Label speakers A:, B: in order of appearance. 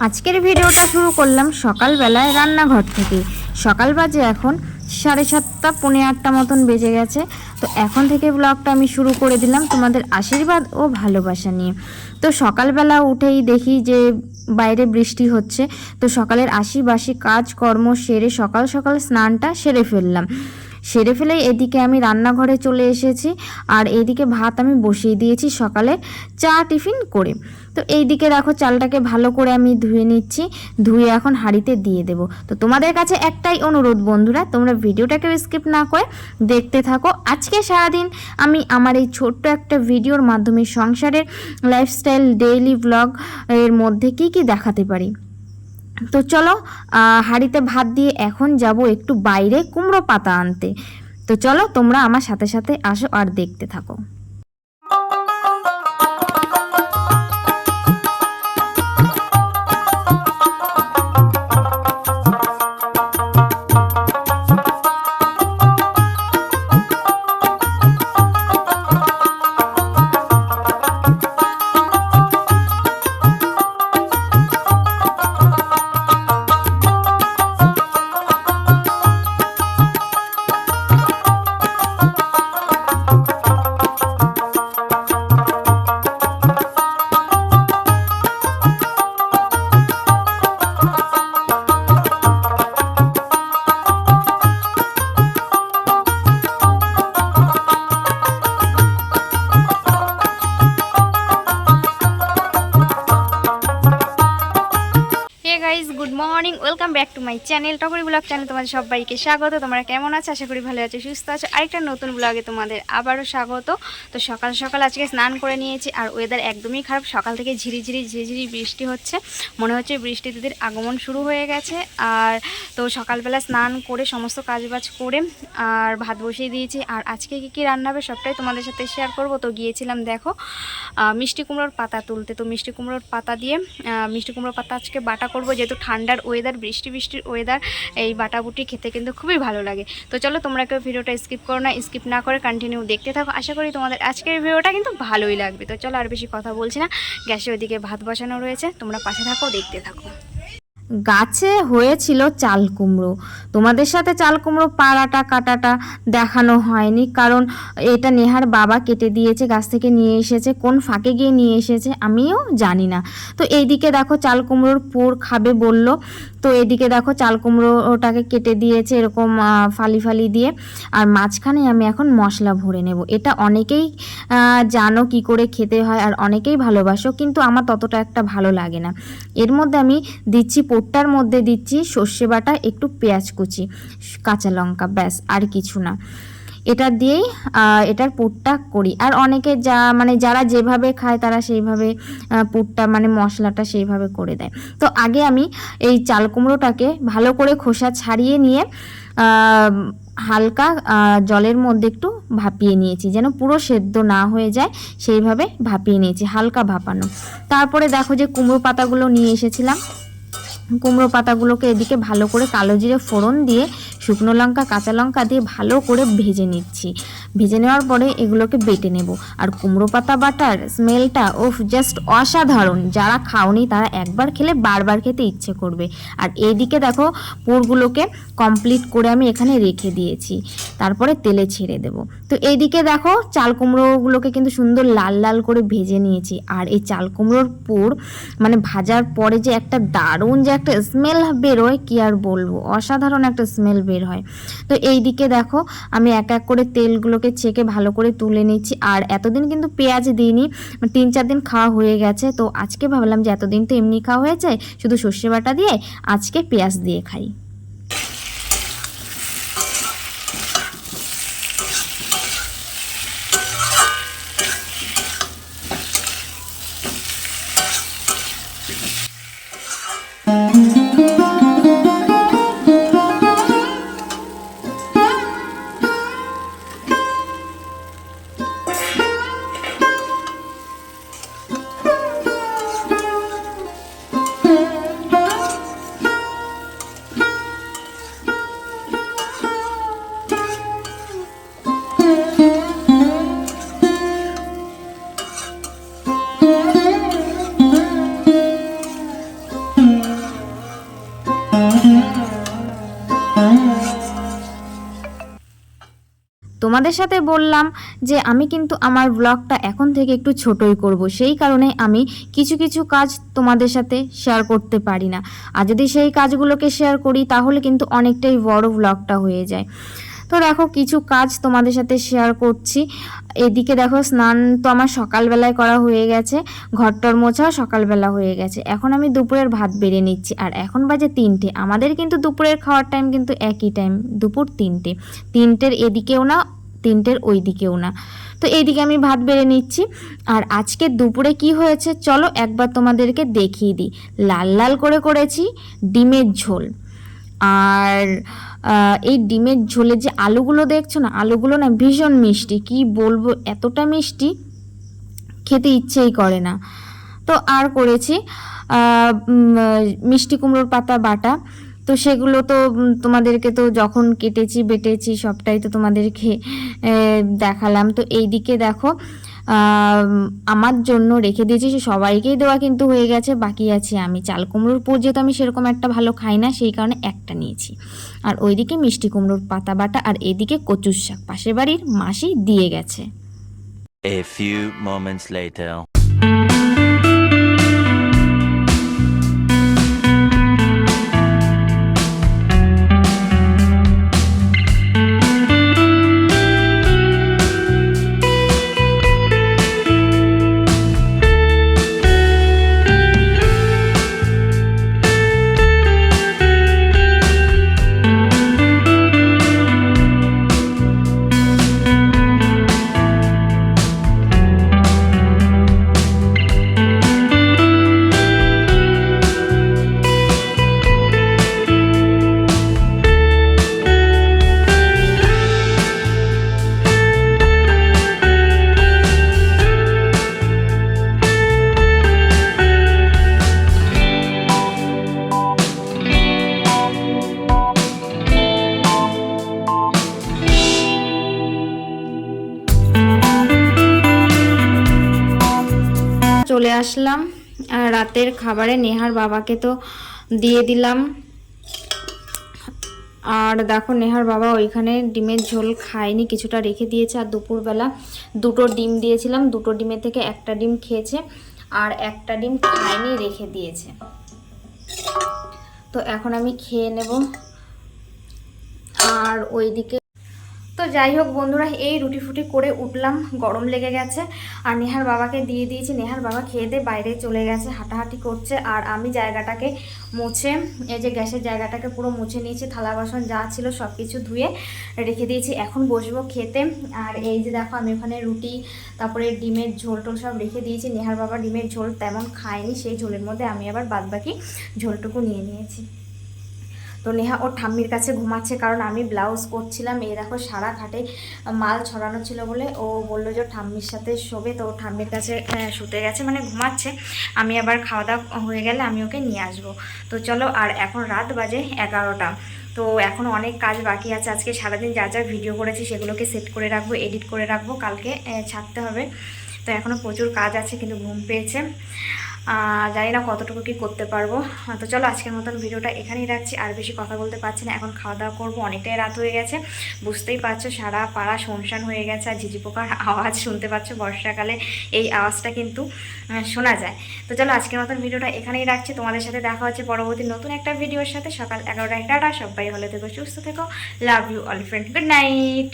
A: আজকের ভিডিওটা শুরু করলাম সকালবেলায় রান্নাঘর থেকে। সকাল বাজে এখন 7:30 পৌনে 8টা মতন বেজে গেছে। তো এখন থেকে ব্লগটা আমি শুরু করে দিলাম তোমাদের আশীর্বাদ ও ভালোবাসা নিয়ে। তো সকালবেলা উঠেই দেখি যে বাইরে বৃষ্টি হচ্ছে। তো সকালের আশিবাসি কাজকর্ম সেরে সকাল সকাল স্নানটা সেরে ফেললাম। সেরে ফেলেই এদিকে আমি রান্নাঘরে চলে এসেছি। আর এইদিকে ভাত আমি বসিয়ে দিয়েছি সকালে চা টিফিন করে। তো এইদিকে দেখো চালটাকে ভালো করে আমি ধুয়ে নিচ্ছি, ধুয়ে এখন হাঁড়িতে দিয়ে দেব। তো তোমাদের কাছে একটাই অনুরোধ বন্ধুরা, তোমরা ভিডিওটাকে স্কিপ না করে দেখতে থাকো। আজকে সারাদিন আমি আমার এই ছোট্ট একটা ভিডিওর মাধ্যমে সংসারের লাইফস্টাইল ডেইলি ব্লগ এর মধ্যে কি কি দেখাতে পারি। তো চলো হাঁড়িতে ভাত দিয়ে এখন যাব একটু বাইরে কুমড়ো পাতা আনতে। তো চলো তোমরা আমার সাথে সাথে আসো আর দেখতে থাকো। Good morning, welcome back to my channel Tokri blog channel. তোমাদের সবাইকে স্বাগত। তোমরা কেমন আছো? আশা করি ভালো আছো, সুস্থ আছো। আরেকটা নতুন ব্লগে তোমাদের আবারও স্বাগত। তো সকাল সকাল আজকে স্নান করে নিয়েছি আর ওয়েদার একদমই খারাপ। সকাল থেকে ঝিরিঝিরি বৃষ্টি হচ্ছে, মনে হচ্ছে বৃষ্টিদের আগমন শুরু হয়ে গেছে। আর তো সকালবেলা স্নান করে সমস্ত কাজবাজ করে আর ভাত বসিয়ে দিয়েছি। আর আজকে কী কী রান্না হবে সবটাই তোমাদের সাথে শেয়ার করব। তো গিয়েছিলাম দেখো মিষ্টি কুমড়োর পাতা তুলতে। তো মিষ্টি কুমড়োর পাতা দিয়ে মিষ্টি কুমড়োর পাতা আজকে বাটা করব, যেহেতু ঠান্ডার ওয়েদার, বৃষ্টির ওয়েদার, এই বাটাবুটি খেতে কিন্তু খুবই ভালো লাগে। তো চলো তোমরা কেউ ভিডিওটা স্কিপ করো না, স্কিপ না করে কন্টিনিউ দেখতে থাকো। আশা করি তোমাদের আজকের ভিডিওটা কিন্তু ভালোই লাগবে। তো চলো আর বেশি কথা বলছি না, গ্যাসে ওইদিকে ভাত বসানো রয়েছে, তোমরা পাশে থাকো, দেখতে থাকো। গাছে হয়েছিল চাল কুমড়ো। তোমাদের সাথে চাল কুমড়ো পাড়াটা কাটাটা দেখানো হয়নি, কারণ এটা নেহার বাবা কেটে দিয়েছে, গাছ থেকে নিয়ে এসেছে। কোন ফাঁকে গিয়ে নিয়ে এসেছে আমিও জানি না। তো এইদিকে দেখো চাল কুমড়োর পুর খাবে বলল। তো এদিকে দেখো চাল কুমড়োটাকে কেটে দিয়েছে এরকম ফালি ফালি দিয়ে। আর মাঝখানে আমি এখন মশলা ভরে নেব। এটা অনেকেই জানো কি করে খেতে হয় আর অনেকেই ভালোবাসো, কিন্তু আমার ততটা একটা ভালো লাগে না। এর মধ্যে আমি দিচ্ছি, পোটটার মধ্যে দিচ্ছি সর্ষে বাটা, একটু পেঁয়াজ কুচি, কাঁচা লঙ্কা, ব্যাস আর কিছু না। এটা দিয়েই এটার পুরটা করি। আর অনেকে যারা যেভাবে খায় তারা সেইভাবে পুরটা মশলাটা সেইভাবে করে দেয়। তো আগে আমি এই চাল কুমড়োটাকে ভালো করে খোসা ছাড়িয়ে নিয়ে হালকা জলের মধ্যে একটু ভাপিয়ে নিয়েছি, যেন পুরো সেদ্ধ না হয়ে যায়, সেইভাবে ভাপিয়ে নিয়েছি, হালকা ভাপানো। তারপরে দেখো যে কুমড়ো পাতাগুলো নিয়ে এসেছিলাম, কুমড়ো পাতাগুলোকে এদিকে ভালো করে কালো জিরে ফোড়ন দিয়ে শুকনো লঙ্কা কাঁচা লঙ্কা দিয়ে ভালো করে ভেজে নিচ্ছি। ভেজে নেওয়ার পরে এগুলোকে বেটে নেব। আর কুমড়ো পাতা বাটার স্মেলটা জাস্ট অসাধারণ। যারা খাওনি তারা একবার খেলে বারবার খেতে ইচ্ছে করবে। আর এইদিকে দেখো পুরগুলোকে কমপ্লিট করে আমি এখানে রেখে দিয়েছি, তারপরে তেলে ছেড়ে দেব। তো এইদিকে দেখো চাল কুমড়োগুলোকে কিন্তু সুন্দর লাল লাল করে ভেজে নিয়েছি। আর এই চাল কুমড়োর পুর ভাজার পরে যে একটা দারুণ যে একটা স্মেল বেরোয়, কি আর বলবো, অসাধারণ একটা স্মেল বের হয়। তো এইদিকে দেখো আমি এক এক করে তেলগুলোকে ছেঁকে ভালো করে তুলে নিচ্ছি। আর এতদিন কিন্তু পেঁয়াজ দিইনি, 3-4 দিন খাওয়া হয়ে গেছে। তো আজকে ভাবলাম যে এতদিন তো এমনি খাওয়া হয়েছে, শুধু সর্ষে বাটা দিয়ে আজকে পেঁয়াজ দিয়ে খাই। তোমাদের সাথে বললাম যে আমি কিন্তু আমার ব্লগটা এখন থেকে একটু ছোটই করব, সেই কারণে আমি কিছু কিছু কাজ তোমাদের সাথে শেয়ার করতে পারি না। আর যদি সেই কাজগুলোকে শেয়ার করি তাহলে কিন্তু অনেকটাই বড় ব্লগটা হয়ে যায়। তো দেখো কিছু কাজ তোমাদের সাথে শেয়ার করছি। এদিকে দেখো স্নান তো আমার সকালবেলায় করা হয়ে গেছে, ঘরটর মোছাও সকালবেলা হয়ে গেছে। এখন আমি দুপুরের ভাত বেড়ে নিচ্ছি, আর এখন বাজে 3টে। আমাদের কিন্তু দুপুরের খাওয়ার টাইম কিন্তু একই টাইম, দুপুর 3টে। 3টের এদিকেও না, 3টের ওই দিকেও না। তো এইদিকে আমি ভাত বেড়ে নিচ্ছি। আর আজকে দুপুরে কি হয়েছে চলো একবার তোমাদেরকে দেখিয়ে দিই। লাল লাল করে করেছি ডিমের ঝোল। আর এই ডিমের ঝোলে যে আলুগুলো দেখছো না, আলুগুলো না ভীষণ মিষ্টি, কি বলবো, এতটা মিষ্টি খেতে ইচ্ছেই করে না। তো আর করেছি মিষ্টি কুমড়োর পাতা বাটা। তো সেগুলো তো তোমাদেরকে তো যখন কেটেছি বেটেছি সবটাই তো তোমাদেরকে দেখালাম। তো এই দিকে দেখো আমার জন্য রেখে দিয়েছি, সবাইকেই দেওয়া কিন্তু হয়ে গেছে, বাকি আছে আমি। চাল কুমড়োর পুর যেহেতু আমি সেরকম একটা ভালো খাই না, সেই কারণে একটা নিয়েছি। আর ওইদিকে মিষ্টি কুমড়োর পাতা বাটা, আর এদিকে কচুর শাক পাশের বাড়ির মাসি দিয়ে গেছে।
B: A few moments later.
A: চলে আসলাম রাতের খাবারে। নেহার বাবাকে তো দিয়ে দিলাম। আর দেখো নেহার বাবা ওইখানে ডিমের ঝোল খায়নি, কিছুটা রেখে দিয়েছে। আর দুপুরবেলা 2টো ডিম দিয়েছিলাম, 2টো ডিমের থেকে একটা ডিম খেয়েছে, আর একটা ডিম খায়নি, রেখে দিয়েছে। তো এখন আমি খেয়ে নেব। আর ওইদিকে তো যাই হোক বন্ধুরা, এই রুটি ফুটি করে উঠলাম, গরম লেগে গেছে। আর নেহার বাবাকে দিয়ে দিয়েছি। নেহার বাবা খেয়ে দিয়ে বাইরে চলে গেছে, হাঁটাহাঁটি করছে। আর আমি জায়গাটাকে মুছে, এই যে গ্যাসের জায়গাটাকে পুরো মুছে নিয়েছি, থালা বাসন যা ছিল সব কিছু ধুয়ে রেখে দিয়েছি। এখন বসবো খেতে। আর এই যে দেখো আমি ওখানে রুটি, তারপরে ডিমের ঝোল টোল সব রেখে দিয়েছি। নেহার বাবা ডিমের ঝোল তেমন খায়নি, সেই ঝোলের মধ্যে আমি আবার বাদবাকি ঝোলটুকু নিয়ে নিয়েছি। তো নেহা ওর ঠাম্মির কাছে ঘুমাচ্ছে, কারণ আমি ব্লাউজ করছিলাম। এই দেখো সারা ঘাটে মাল ছড়ানো ছিল বলে ও বললো যে ঠাম্মির সাথে শোবে, তো ঠাম্মির কাছে শুতে গেছে, মানে ঘুমাচ্ছে। আমি আবার খাওয়া দাওয়া হয়ে গেলে আমি ওকে নিয়ে আসবো। তো চলো, আর এখন রাত বাজে 11টা। তো এখন অনেক কাজ বাকি আছে। আজকে সারাদিন যা যা ভিডিও করেছি সেগুলোকে সেট করে রাখবো, এডিট করে রাখবো, কালকে ছাড়তে হবে। তো এখনও প্রচুর কাজ আছে, কিন্তু ঘুম পেয়েছে, জানি না কতটুকু কি করতে পারবো। তো চলো আজকের মতন ভিডিওটা এখানেই রাখছি, আর বেশি কথা বলতে পারছি না, এখন খাওয়া দাওয়া করবো, অনেকটাই রাত হয়ে গেছে। বুঝতেই পারছো সারা পাড়া শুনশান হয়ে গেছে, আর ঝিঝি পোকার আওয়াজ শুনতে পাচ্ছ, বর্ষাকালে এই আওয়াজটা কিন্তু শোনা যায়। তো চলো আজকের মতন ভিডিওটা এখানেই রাখছি, তোমাদের সাথে দেখা হচ্ছে পরবর্তী নতুন একটা ভিডিওর সাথে। সকাল 11টায় টাটা, সবাই ভালো থেকো, সুস্থ থেকো, love you all friend, good night.